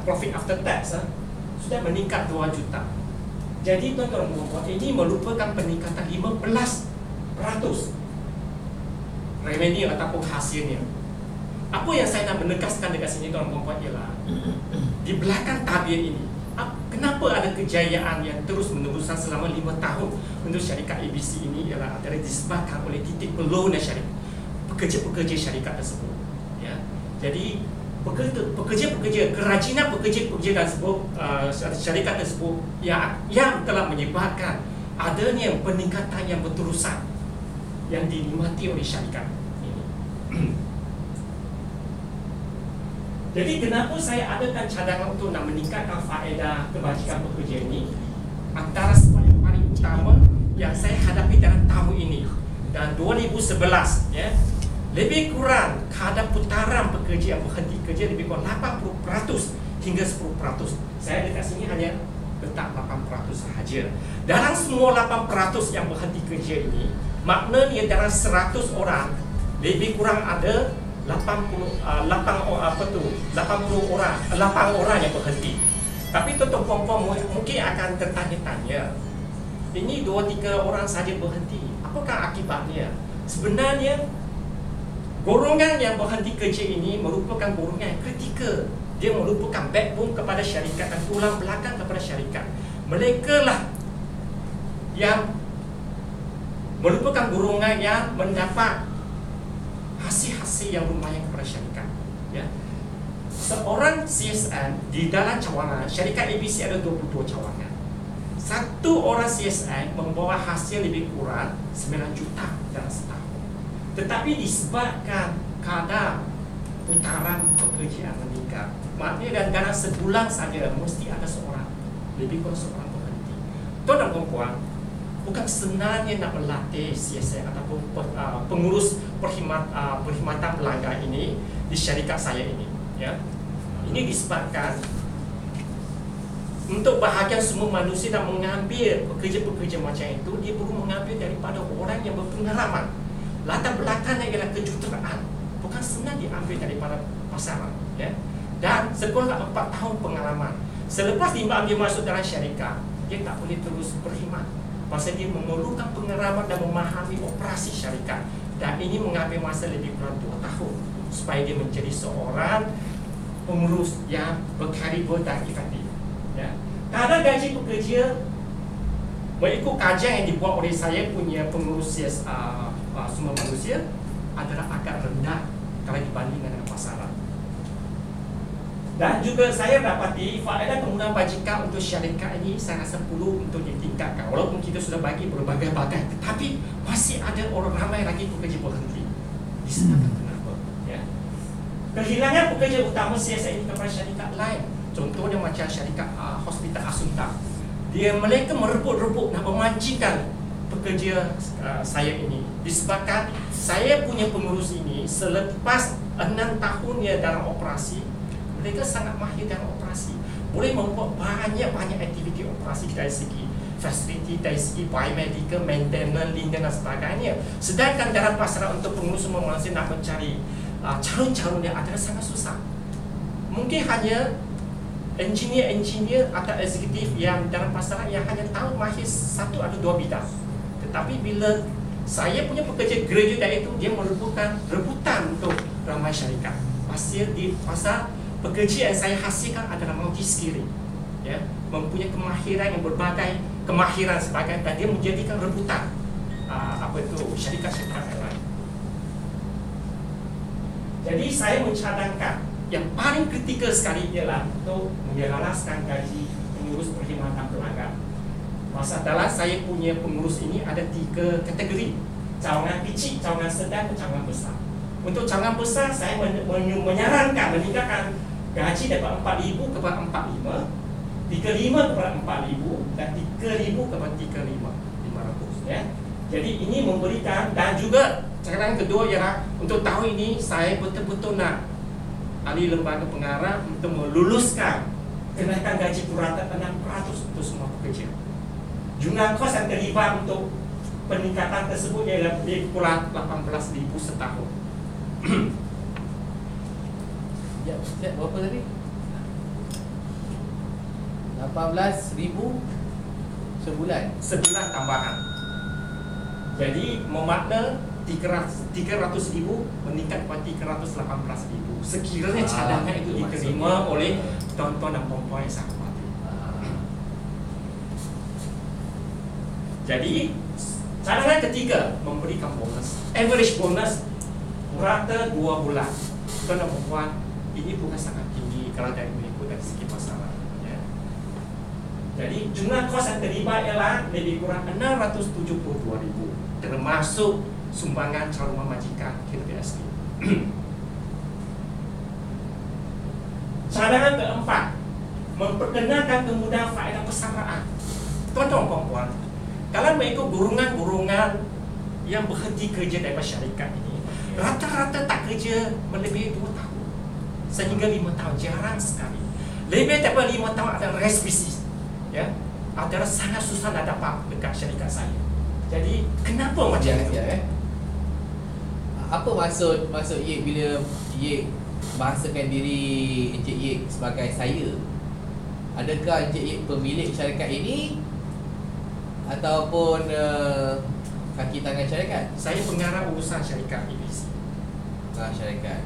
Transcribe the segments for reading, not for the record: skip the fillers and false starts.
profit after tax sudah meningkat 2 juta. Jadi tuan-tuan dan puan, ini merupakan peningkatan 15% revenue ataupun hasilnya. Apa yang saya nak menegaskan dekat sini tuan-tuan dan puan ialah di belakang tabir ini, kenapa ada kejayaan yang terus menerusan selama 5 tahun untuk syarikat ABC ini ialah adalah disebabkan oleh titik peluang syarikat, pekerja-pekerja syarikat tersebut. Ya. Jadi pekerja-pekerja, kerajinan pekerja-pekerja tersebut, syarikat tersebut yang telah menyebabkan adanya peningkatan yang berterusan yang dinikmati oleh syarikat ini. Jadi kenapa saya adakan cadangan untuk nak meningkatkan faedah kebajikan pekerja ini? Antara sebab yang paling utama yang saya hadapi dalam tahun ini dan 2011, ya, lebih kurang kadar putaran pekerja yang berhenti kerja lebih kurang 80% hingga 10%. Saya dekat sini hanya letak 8% sahaja. Dalam semua 8% yang berhenti kerja ini, maknanya dalam 100 orang lebih kurang ada 8 orang yang berhenti. Tapi tuan-tuan puan-puan mungkin akan tertanya-tanya, ini 2-3 orang saja berhenti, apakah akibatnya? Sebenarnya golongan yang berhenti kerja ini merupakan golongan yang kritikal. Dia merupakan backbone kepada syarikat dan tulang belakang kepada syarikat. Mereka lah yang merupakan golongan yang mendapat hasil-hasil yang lumayan kepada syarikat. Ya. Seorang CSN di dalam cawangan, syarikat ABC ada 22 cawangan. Satu orang CSN membawa hasil lebih kurang 9 juta dalam setahun. Tetapi disebabkan kadar putaran pekerjaan meningkat, maknanya dalam sebulan saja mesti ada seorang, lebih kurang seorang berhenti. Tuan dan puan, bukan senangnya nak melatih CSN ataupun pengurus perkhidmatan pelanggan ini di syarikat saya ini. Ya. Ini disebabkan untuk bahagian semua manusia dan mengambil pekerja-pekerja macam itu, dia perlu mengambil daripada orang yang berpengalaman. Latar belakangnya ialah kejuruteraan, bukan senang diambil daripada pasaran. Ya. Dan sekolah 4 tahun pengalaman. Selepas dia masuk dalam syarikat, dia tak boleh terus berkhidmat. Pasal dia memerlukan pengalaman dan memahami operasi syarikat. Dan ini mengambil masa lebih kurang 2 tahun supaya dia menjadi seorang pengurus yang berkaliber dan efektif. Ya. Kadar gaji pekerja mengikut kajian yang dibuat oleh saya punya pengurus sumber manusia adalah agak rendah kalau dibandingkan dengan pasaran. Dan juga saya dapati faedah penggunaan bajikan untuk syarikat ini saya rasa perlu untuk ditingkatkan. Walaupun kita sudah bagi berbagai-bagai, tetapi masih ada orang ramai lagi pekerja berhenti. Disebabkan kenapa? Ya. Kehilangan pekerja utama CSN ini kepada syarikat lain. Contohnya macam syarikat Hospital Asunta. Mereka merebut-rebut nak memancingkan pekerja saya ini. Disebabkan saya punya pengurus ini selepas 6 tahunnya dalam operasi, mereka sangat mahir dalam operasi. Boleh membuat banyak-banyak aktiviti operasi dari segi fasiliti, dari segi biomedical, maintenance, lindung dan sebagainya. Sedangkan dalam pasaran untuk pengurus semua manusia nak mencari calon-calon yang adalah sangat susah. Mungkin hanya engineer atau eksekutif yang dalam pasaran yang hanya tahu mahir 1 atau 2 bidang. Tetapi bila saya punya pekerja graduate itu, dia merupakan rebutan untuk ramai syarikat. Pasal pekerja yang saya hasilkan adalah multi-skilling, ya, mempunyai kemahiran yang berbagai kemahiran sebagainya, dan dia menjadikan rebutan syarikat-syarikat yang lain. Jadi saya mencadangkan yang paling kritikal sekali ialah untuk menyelaraskan gaji pengurus perkhidmatan pelanggan. Masa dalam saya punya pengurus ini ada 3 kategori: cawangan kecil, cawangan sedang, dan cawangan besar. Untuk cawangan besar saya menyarankan meningkatkan gaji daripada 4,000 kepada 4,500, 3,500 kepada 4,000, dan 3,000 kepada 3,500. Ya. Jadi ini memberikan, dan juga cadangan kedua ialah untuk tahun ini saya betul-betul nak ahli lembaga pengarah untuk meluluskan kenaikan gaji purata 6% untuk semua pekerja. Jumlah kos yang terlibat untuk peningkatan tersebut ialah lebih kurang 18,000 setahun. Ya, berapa tadi? 18,000 sebulan. Sebulan tambahan. Jadi memakna 300,000 meningkat kepada 318,000 sekiranya cadangan itu diterima oleh tuan-tuan dan puan-puan yang saya hormati. Jadi cadangan ketiga memberikan bonus, average bonus rata 2 bulan. Tuan dan puan, ini bukan sangat tinggi kalau dari mengikut dari segi masalah. Ya. Jadi jumlah kos yang terlibat ialah lebih kurang 672,000 termasuk sumbangan calon majikan KPSP. Cadangan keempat, memperkenalkan kemudahan faedah persaraan. Tuan-tuan dan puan, kalau mengikut golongan-golongan yang berhenti kerja daripada syarikat ini, rata-rata tak kerja melebihi 2 tahun sehingga 5 tahun, jarang sekali. Lebih daripada 5 tahun ada revisi, ya, adalah sangat susah nak dapat dekat syarikat saya. Jadi kenapa macam itu? Apa maksud Yek bila Yek bahasakan diri Encik Yek sebagai saya? Adakah Encik Yek pemilik syarikat ini ataupun kaki tangan syarikat? Saya pengarah urusan syarikat ABC. Syarikat.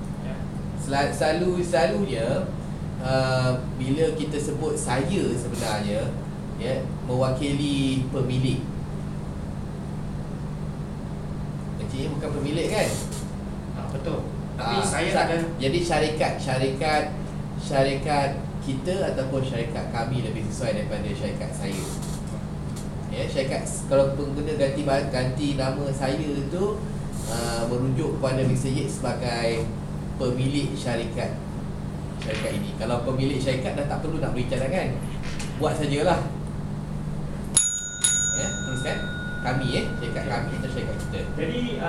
Ya. Selalunya bila kita sebut saya sebenarnya, ya, mewakili pemilik. Encik Yek bukan pemilik kan? Betul. Tapi saya ada. Jadi syarikat kita ataupun syarikat kami lebih sesuai daripada syarikat saya. Ya, syarikat kalau pengguna ganti nama saya itu merujuk kepada Mr. Yek sebagai pemilik syarikat ini. Kalau pemilik syarikat dah tak perlu nak beri cadangan, buat sajalah. Ya, teruskan. Kami syarikat kami atau syarikat kita. Jadi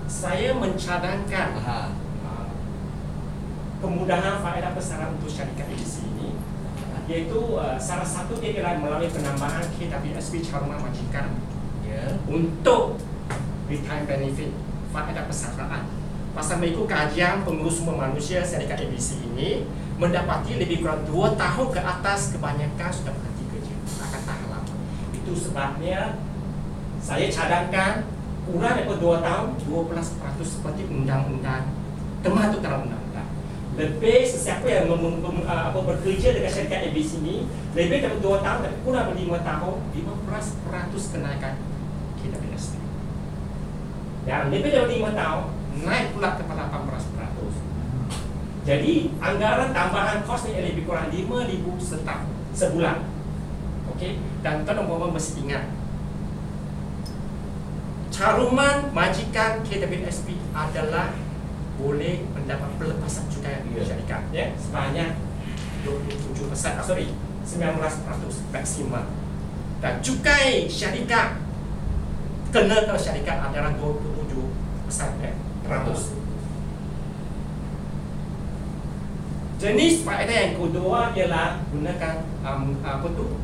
saya mencadangkan kemudahan faedah persaraan untuk syarikat ABC ini, iaitu salah satu dia adalah melalui penambahan KWSP calon majikan, ya, untuk retirement benefit faedah persaraan. Pasal mengikut kajian pengurus sumber manusia syarikat ABC ini mendapati lebih kurang 2 tahun ke atas kebanyakan sudah berhenti kerja, akan tahan lama. Itu sebabnya saya cadangkan kurang daripada 2 tahun 12% seperti undang-undang, termasuk dalam undang-undang. Lebih sesiapa yang bekerja dengan syarikat ABC ini lebih daripada 2 tahun dan kurang daripada 5 tahun, 15% kenaikan KWSP. Dan lebih daripada 5 tahun naik pula kepada 18%. Jadi anggaran tambahan kosnya lebih kurang 5,000 sebulan. Okey, dan tuan-tuan mesti ingat, caruman majikan KWSP adalah boleh mendapat pelepasan cukai syarikat, ya, sebanyak 27%, 19% maksimal. Dan cukai syarikat kena ke syarikat adalah 27%. Jenis faedah yang kedua ialah gunakan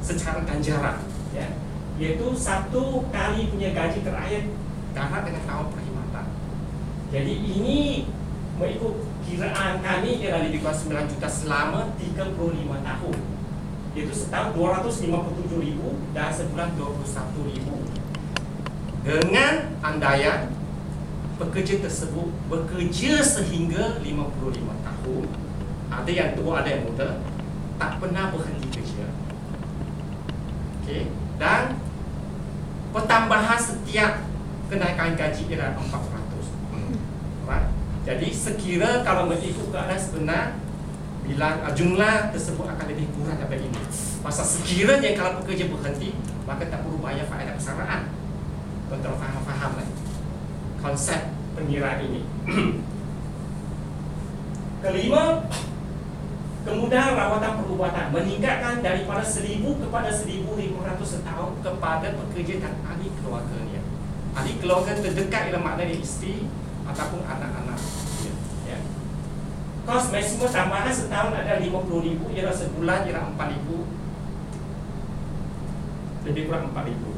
secara ganjaran, ya, iaitu 1 kali punya gaji terakhir darab dengan tahun perkhidmatan. Jadi ini mengikut kiraan kami ialah lebih kurang 9 juta selama 35 tahun. Iaitu setahun 257,000 dan sebulan 21,000. Dengan andaian pekerja tersebut bekerja sehingga 55 tahun, ada yang tua, ada yang muda, tak pernah berhenti kerja. Okey, dan pertambahan setiap kenaikan gaji ialah 4%. Right? Jadi sekira kalau mengikut keadaan sebenar, jumlah tersebut akan lebih kurang daripada ini. Pasal sekiranya kalau pekerja berhenti, maka tak perlu bayar faedah persaraan. Tuan-tuan faham lah konsep pengiraan ini. Kelima, kemudahan rawatan perubatan meningkatkan daripada 1,000 kepada 1,500 setahun kepada pekerja dan ahli keluarganya. Ahli keluarga terdekat ialah maknanya isteri ataupun anak-anak. Ya. Kos maksimum tambahan setahun ada 50,000, ialah sebulan ialah 4,000. Lebih kurang 4,000.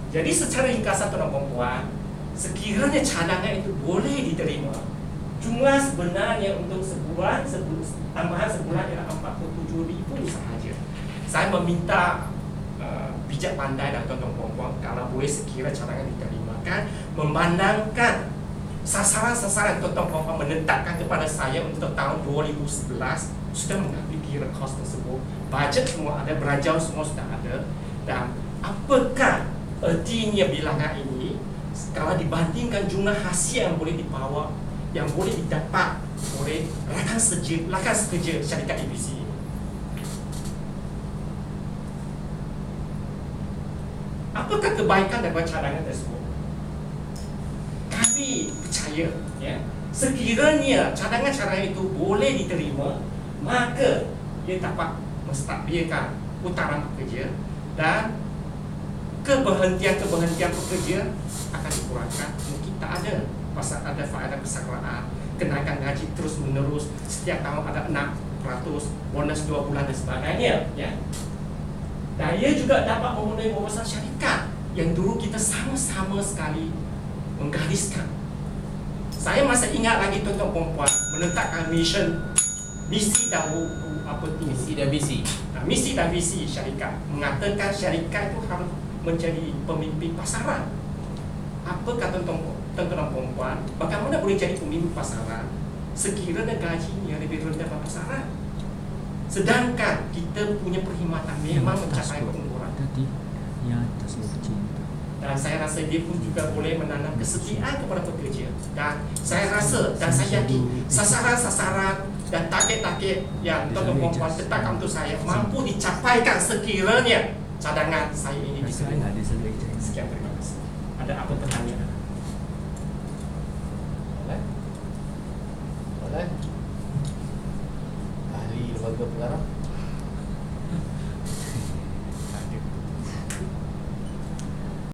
Jadi secara ringkasan tuan-tuan dan puan, sekiranya cadangan itu boleh diterima, Jumlah sebenarnya untuk sebulan, tambahan sebulan ialah 47,000 sahaja. Saya meminta bijak pandai dan tuan-tuan puan-puan, kalau boleh sekira cadangan diterimakan, memandangkan sasaran-sasaran tuan-tuan puan-puan menetapkan kepada saya untuk tahun 2011 sudah mengambil kira kos tersebut, bajet semua ada, berajau semua sudah ada, dan apakah ertinya bilangan ini kalau dibandingkan jumlah hasil yang boleh dibawa, yang boleh didapat oleh rakan sekerja syarikat ABC. Apakah kebaikan daripada cadangan tersebut? Kami percaya, ya, sekiranya cadangan-cadangan itu boleh diterima, maka ia dapat menstabilkan putaran pekerja dan keberhentian pekerja akan dikurangkan. Mungkin tak ada, pasal ada faedah persaudaraan, kenaikan gaji terus menerus, setiap tahun ada 6%, bonus 2 bulan dan sebagainya, ya. Dan ia juga dapat memenuhi wawasan syarikat yang dulu kita sama-sama sekali menggariskan. Saya masih ingat lagi tuan-tuan puan-puan menetapkan misi dan misi dan visi syarikat, mengatakan syarikat itu harus menjadi pemimpin pasaran. Apa kata tuan-tuan puan-puan, bagaimana boleh jadi pemimpin pasaran sekiranya gajinya lebih rendah daripada pasaran? Sedangkan kita punya perkhidmatan memang mencapai keunggulan. Dan saya rasa dia pun juga boleh menanam kesetiaan kepada pekerja. Dan saya rasa dan saya yakin sasaran-sasaran dan target-target yang tuan-tuan puan tetapkan untuk saya mampu dicapaikan sekiranya cadangan saya ini diterima. Sekian, terima kasih. Ada apa pertanyaan? Ahli lembaga pengarah.